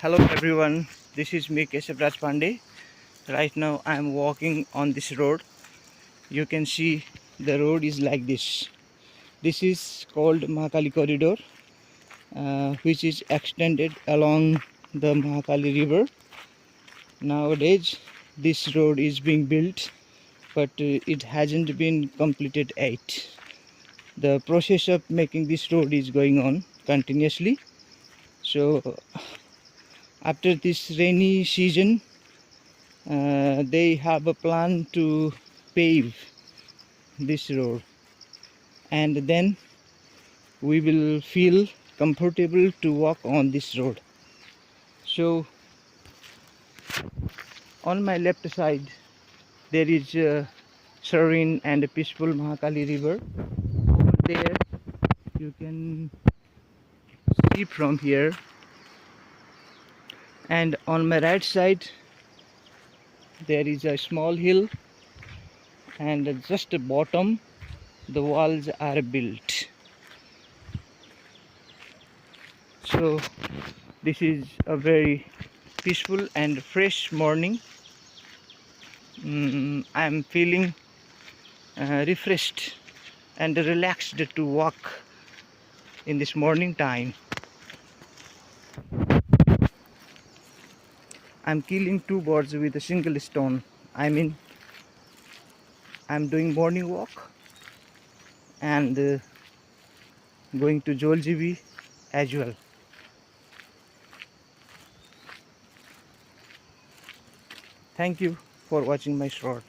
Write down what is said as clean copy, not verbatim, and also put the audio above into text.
Hello everyone, this is me Keshav Raj Pandey. Right now I am walking on this road. You can see the road is like this. This is called Mahakali Corridor, which is extended along the Mahakali River. Nowadays this road is being built, but it hasn't been completed yet. The process of making this road is going on continuously. So after this rainy season, they have a plan to pave this road, and then we will feel comfortable to walk on this road. So on my left side there is a serene and a peaceful Mahakali River. Over there you can see from here, and on my right side there is a small hill, and just at bottom the walls are built. So this is a very peaceful and fresh morning. I am feeling refreshed and relaxed to walk in this morning time. I'm killing two birds with a single stone. I mean, I'm doing morning walk and going to Joljibi as well. Thank you for watching my short.